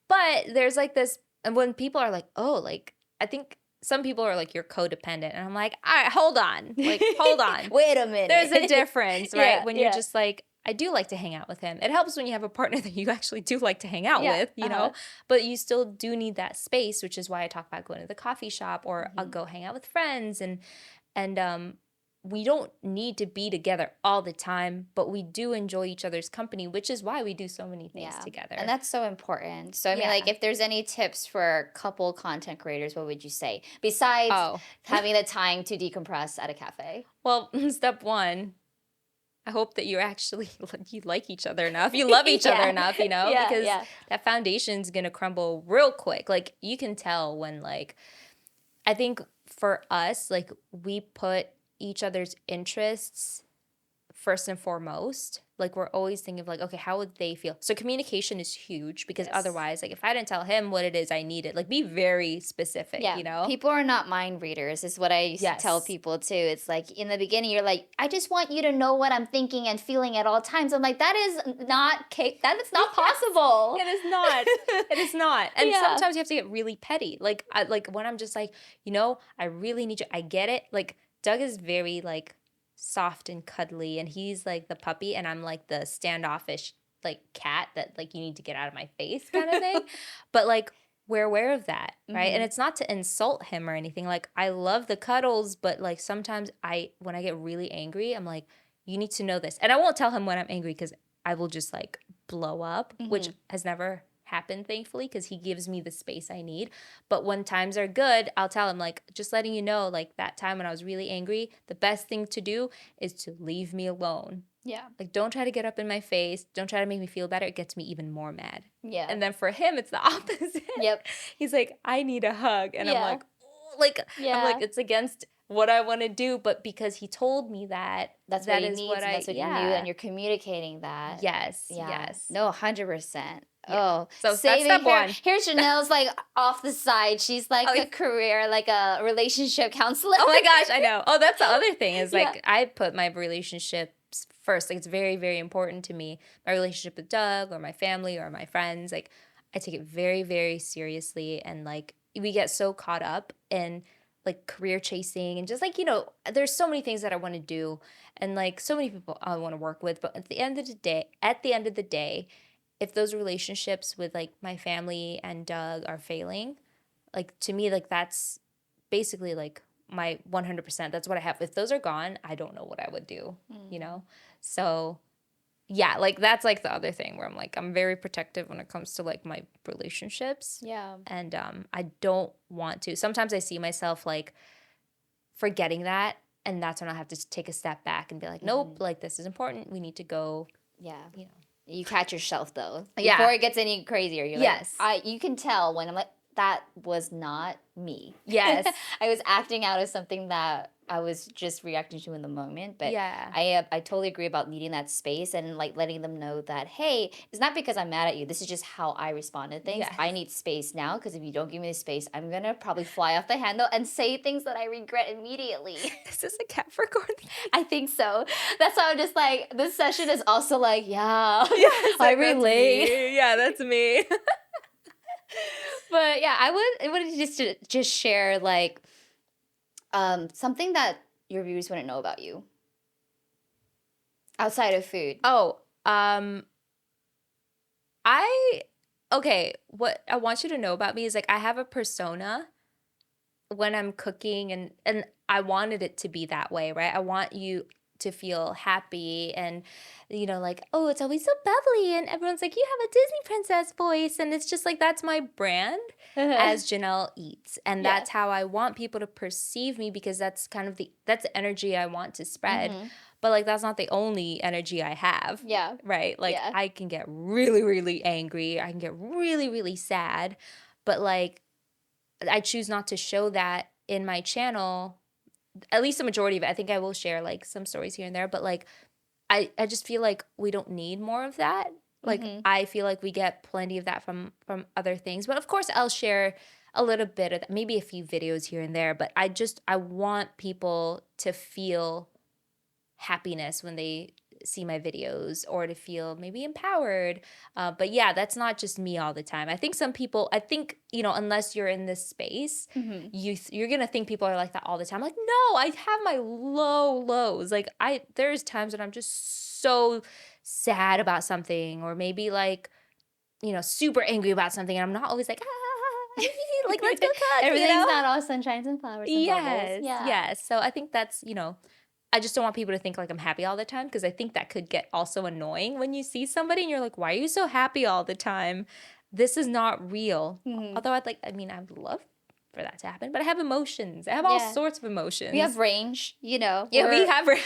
But there's like this, and when people are like, oh, like, I think some people are like, you're codependent. And I'm like, all right, hold on. Like, hold on. Wait a minute. There's a difference, right? Yeah, When you're yeah. just like, I do like to hang out with him. It helps when you have a partner that you actually do like to hang out Yeah, with, you know? But you still do need that space, which is why I talk about going to the coffee shop or I'll go hang out with friends and we don't need to be together all the time, but we do enjoy each other's company, which is why we do so many things Yeah. together. And that's so important. So, I mean, Yeah. like, if there's any tips for couple content creators, what would you say? Besides Oh, having the time to decompress at a cafe. well, step one, I hope that you're actually, you like each other enough. You love each other Yeah. enough, you know, Yeah, because yeah. that foundation's going to crumble real quick. Like, you can tell when, like, I think for us, like, we put each other's interests first and foremost. Like, we're always thinking of like, okay, how would they feel? So communication is huge because Yes. otherwise, like, if I didn't tell him what it is I needed, like, be very specific, Yeah, you know? people are not mind readers, is what I used to tell Yes. people too. It's like in the beginning, you're like, I just want you to know what I'm thinking and feeling at all times. I'm like, that is not that is not possible. It is not. It is not. And Yeah. sometimes you have to get really petty. Like, like when I'm just like, you know, I really need you. I get it. Like, Doug is very like soft and cuddly, and he's like the puppy, and I'm like the standoffish like cat that like you need to get out of my face kind of thing. But like we're aware of that, right? And Mhm. it's not to insult him or anything. Like, I love the cuddles, but like sometimes when I get really angry, I'm like, you need to know this. And I won't tell him when I'm angry because I will just like blow up, which has never happened, thankfully, because he gives me the space I need. But when times are good, I'll tell him, like, just letting you know, like, that time when I was really angry, the best thing to do is to leave me alone. Yeah. Like, don't try to get up in my face. Don't try to make me feel better. It gets me even more mad. Yeah. And then for him, it's the opposite. Yep. He's like, I need a hug. And I'm Yeah. like, oh, like, I'm Yeah. like, it's against what I want to do, but because he told me that, That's that what he is needs, what and I, that's what you knew, yeah. and you're communicating that. Yes, Yeah. yes. No, 100%. Yeah. Oh, So that's saving step here. one. Here's Janelle's like off the side. She's like Oh, a career, like a relationship counselor. Oh my gosh, I know. Oh, that's the other thing is like Yeah. I put my relationships first. Like it's very, very important to me. My relationship with Doug or my family or my friends. Like I take it very, very seriously. And like we get so caught up in like career chasing and just like, there's so many things that I want to do and like so many people I want to work with. But at the end of the day, if those relationships with like my family and Doug are failing, like to me, like that's basically like my 100%. That's what I have. If those are gone, I don't know what I would do, So yeah, like that's like the other thing where I'm like, I'm very protective when it comes to like my relationships. Yeah. And I don't want to. Sometimes I see myself like forgetting that. And that's when I have to take a step back and be like, nope, like this is important. We need to go. Yeah. You catch yourself though. Yeah. Before it gets any crazier. You're Yes. like, you can tell when I'm like, that was not me. Yes. I was acting out of something that I was just reacting to in the moment. But Yeah. I totally agree about needing that space and like letting them know that, hey, it's not because I'm mad at you. This is just how I respond to things. Yes. I need space now because if you don't give me the space, I'm going to probably fly off the handle and say things that I regret immediately. Is this a Capricorn thing? I think so. That's why I'm just like, this session is also like, yeah, Yes, I like, that's relate. me. Yeah, that's me. But yeah, I wanted to just share like something that your viewers wouldn't know about you outside of food. Oh, what I want you to know about me is like I have a persona when I'm cooking and I wanted it to be that way, right? I want you to feel happy and like, oh, it's always so bubbly and everyone's like, you have a Disney princess voice, and it's just like that's my brand as Jeanelleats, and Yeah. that's how I want people to perceive me because that's kind of that's the energy I want to spread. But like that's not the only energy I have. Yeah. Right? Like Yeah. I can get really, really angry. I can get really, really sad. But like I choose not to show that in my channel. At least the majority of it. I think I will share like some stories here and there. But like I just feel like we don't need more of that. Like I feel like we get plenty of that from other things. But of course I'll share a little bit of that, maybe a few videos here and there. But I want people to feel happiness when they see my videos or to feel maybe empowered. But yeah, that's not just me all the time. I think some people, unless you're in this space, you're going to think people are like that all the time. Like, no, I have my lows. Like there's times when I'm just so sad about something or maybe like, super angry about something. And I'm not always like, like, let's go cook. Everything's not all sunshines and flowers and bubbles. Yeah. Yes. So I think that's, I just don't want people to think like I'm happy all the time because I think that could get also annoying when you see somebody and you're like, why are you so happy all the time? This is not real. Although I would love for that to happen, but I have emotions. I have all sorts of emotions. We have range, Yeah, we have range.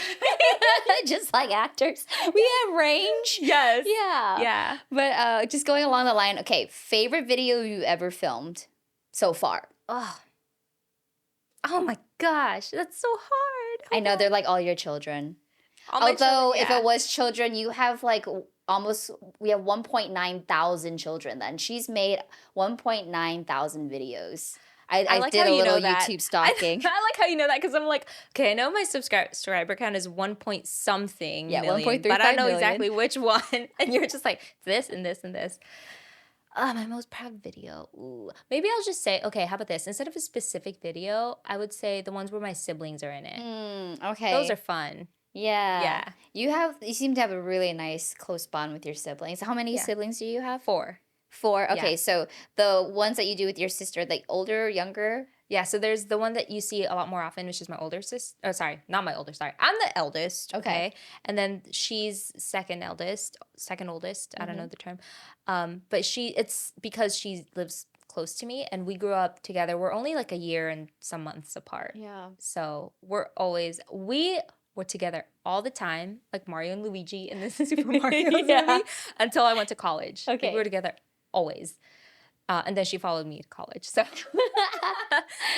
just like actors. We have range. Yes. Yeah. Yeah. But just going along the line, okay, favorite video you ever filmed so far? Oh my gosh, that's so hard. I know they're like all your children. All my Although children, if it was children, you have like we have 1.9 thousand children then. She's made 1.9 thousand videos. I like did how a you know little that. YouTube stalking. I like how you know that because I'm like, okay, I know my subscriber count is 1 point something million, but I don't know exactly which one. And you're just like this and this and this. My most proud video. Ooh. Maybe I'll just say, okay, how about this? Instead of a specific video, I would say the ones where my siblings are in it. Okay. Those are fun. Yeah. You seem to have a really nice close bond with your siblings. How many siblings do you have? 4. 4. Okay, so the ones that you do with your sister, like older, younger? Yeah, so there's the one that you see a lot more often, which is my older sister. Oh, sorry, not my older, sorry. I'm the eldest, okay? And then she's second oldest. I don't know the term. But it's because she lives close to me and we grew up together. We're only like a year and some months apart. Yeah. So we were together all the time, like Mario and Luigi in the Super Mario movie, until I went to college. Okay. Like, we were together always. And then she followed me to college. So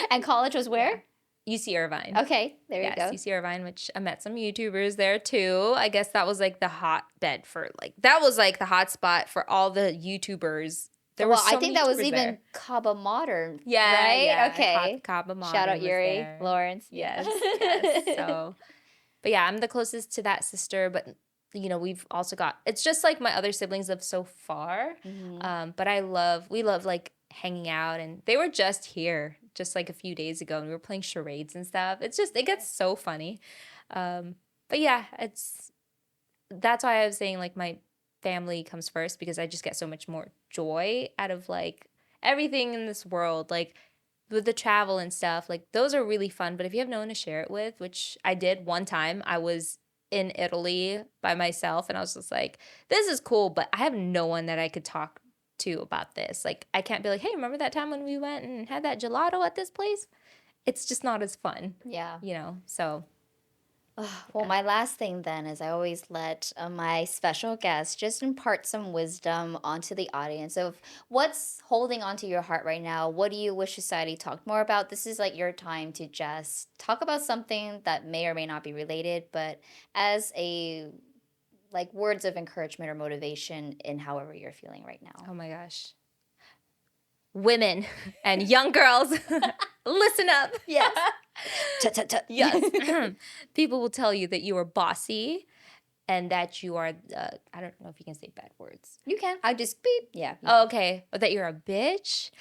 And college was where? UC Irvine. Okay, there you go. Yes, UC Irvine, which I met some YouTubers there too. I guess that was like the hotbed for that was like the hot spot for all the YouTubers. There were so I think many that was YouTubers even there. Cabo Modern, Yeah, right? yeah. Okay. Kaba Shout out Modern was Yuri, there. Lawrence. Yes, yes. So, but yeah, I'm the closest to that sister, but we've also got, it's just like my other siblings live so far. But we love like hanging out, and they were just here just like a few days ago, and we were playing charades and stuff. It's just, it gets so funny. But yeah, that's why I was saying like my family comes first, because I just get so much more joy out of like everything in this world, like with the travel and stuff. Like those are really fun, but if you have no one to share it with, which I did one time, I was in Italy by myself, and I was just like, this is cool, but I have no one that I could talk to about this. Like I can't be like, hey, remember that time when we went and had that gelato at this place? It's just not as fun. Yeah. So Well, my last thing then is I always let my special guests just impart some wisdom onto the audience of what's holding onto your heart right now. What do you wish society talked more about? This is like your time to just talk about something that may or may not be related, but as a like words of encouragement or motivation in however you're feeling right now. oh my gosh. Women and young girls, listen up. Yes. Yes. People will tell you that you are bossy and that you are, I don't know if you can say bad words. You can. I just beep. Yeah. Oh, okay. Or that you're a bitch.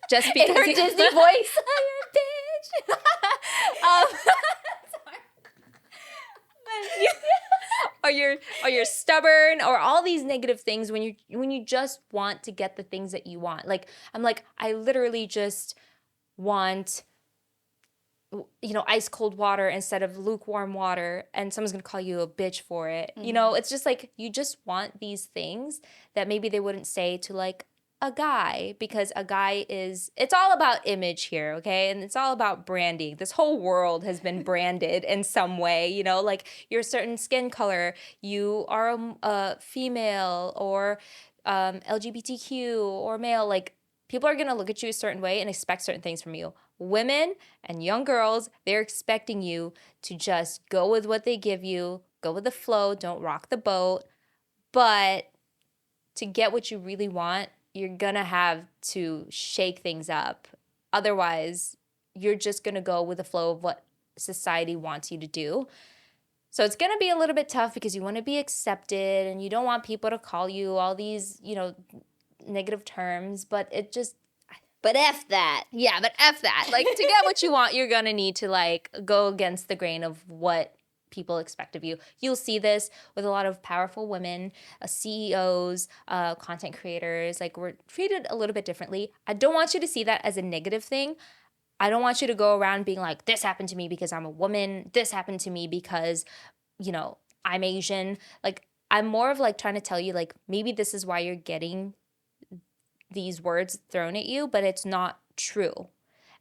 Just because in her Disney voice. I'm a bitch. Or you're stubborn, or all these negative things when you just want to get the things that you want. Like I'm like, I literally just want ice cold water instead of lukewarm water, and someone's gonna call you a bitch for it. It's just like you just want these things that maybe they wouldn't say to like a guy, because a guy it's all about image here, okay? And it's all about branding. This whole world has been branded in some way, like you're a certain skin color, you are a female, or LGBTQ or male, like people are gonna look at you a certain way and expect certain things from you. Women and young girls, they're expecting you to just go with what they give you, go with the flow, don't rock the boat. But to get what you really want, you're gonna have to shake things up. Otherwise, you're just gonna go with the flow of what society wants you to do. So it's gonna be a little bit tough, because you wanna be accepted and you don't want people to call you all these, negative terms, but it just, But F that. yeah, but F that. Like, to get what you want, you're gonna need to like go against the grain of what people expect of you. You'll see this with a lot of powerful women, CEOs, content creators. Like, we're treated a little bit differently. I don't want you to see that as a negative thing. I don't want you to go around being like, this happened to me because I'm a woman. This happened to me because, I'm Asian. Like, I'm more of like trying to tell you, like, maybe this is why you're getting these words thrown at you, but it's not true.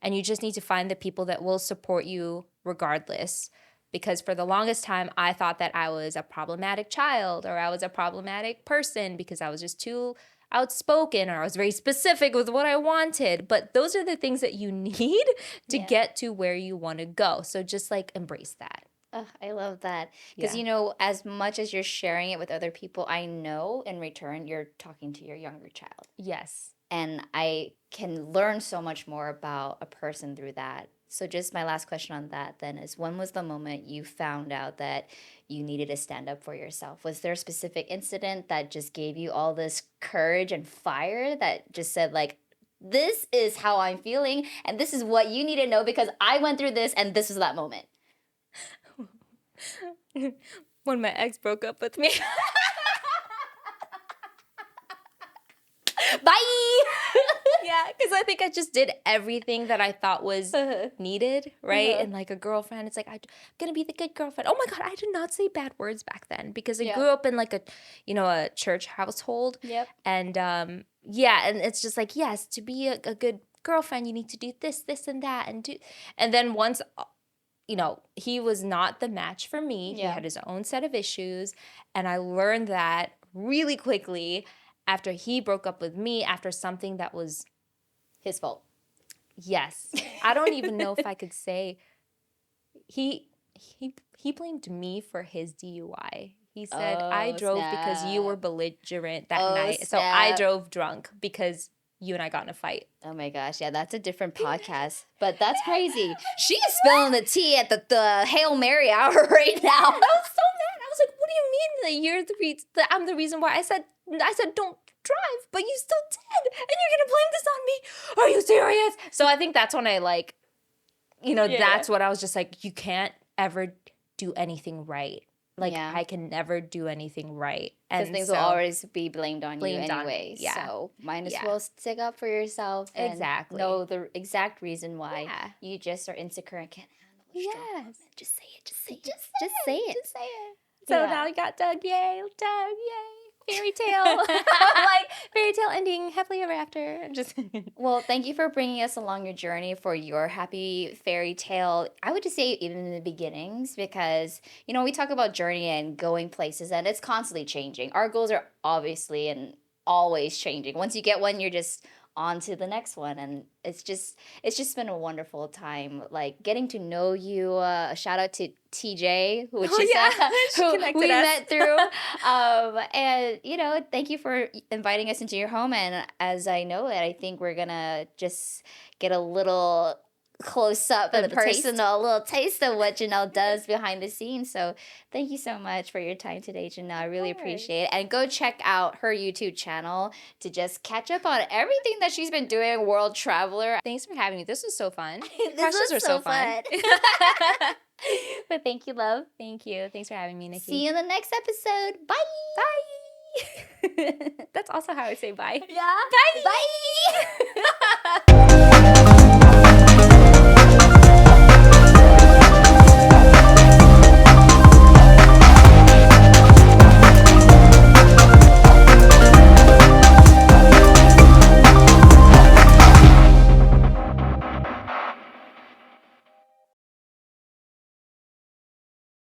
And you just need to find the people that will support you regardless. Because for the longest time, I thought that I was a problematic child, or I was a problematic person because I was just too outspoken, or I was very specific with what I wanted. But those are the things that you need to get to where you want to go. So just like embrace that. Oh, I love that. Because, Yeah. as much as you're sharing it with other people, I know in return you're talking to your younger child. Yes. And I can learn so much more about a person through that. So, just my last question on that then is, when was the moment you found out that you needed to stand up for yourself? Was there a specific incident that just gave you all this courage and fire that just said, like, this is how I'm feeling, and this is what you need to know because I went through this, and this is that moment? When my ex broke up with me. Bye! Yeah, because I think I just did everything that I thought was needed, right? And like a girlfriend, it's like, I'm gonna be the good girlfriend. Oh my God, I did not say bad words back then, because I grew up in like a church household. Yep. And and it's just like, yes, to be a good girlfriend, you need to do this, this, and that, and then once he was not the match for me. He had his own set of issues. And I learned that really quickly after he broke up with me, after something that was His fault. Yes. I don't even know if I could say he blamed me for his DUI. He said, I Oh, drove because you were snap. belligerent that Oh, night. So I snap. drove drunk because you and I got in a fight. Oh my gosh, yeah, that's a different podcast. But that's crazy. She is spilling the tea at the Hail Mary hour right now. I was so mad. I was like, what do you mean that you're that I'm the reason why? I said don't drive, but you still did. And you're going to blame this on me? Are you serious? So I think that's when I like, that's what I was just like, you can't ever do anything right. Like, Yeah. I can never do anything right. Because And things so, will always be blamed on you Blamed on anyway. me, yeah. So might as Yeah. well stick up for yourself and Exactly. know the exact reason why Yeah. you just are insecure and can't handle a strong Yes. woman. Just say it. Just say it. Just say it. Just say it. So Yeah. now we got Doug, yay, fairy tale. Like, fairy tale ending, happily ever after. Just Well, thank you for bringing us along your journey for your happy fairy tale. I would just say even in the beginnings because, we talk about journey and going places and it's constantly changing. Our goals are obviously and always changing. Once you get one, you're just on to the next one and it's just been a wonderful time like getting to know you. A shout out to TJ, which is She who connected we us. met through. And thank you for inviting us into your home. And as I know it, I think we're gonna just get a little close up and little taste. personal, a little taste of what Jeanelle does behind the scenes. So thank you so much for your time today, Jeanelle. I really appreciate it. And go check out her YouTube channel to just catch up on everything that she's been doing, World Traveler. Thanks for having me. This was so fun. This Questions was were so fun. But thank you, love. Thank you. Thanks for having me, Nikki. See you in the next episode. Bye. Bye. That's also how I say bye. Yeah. Bye. Bye.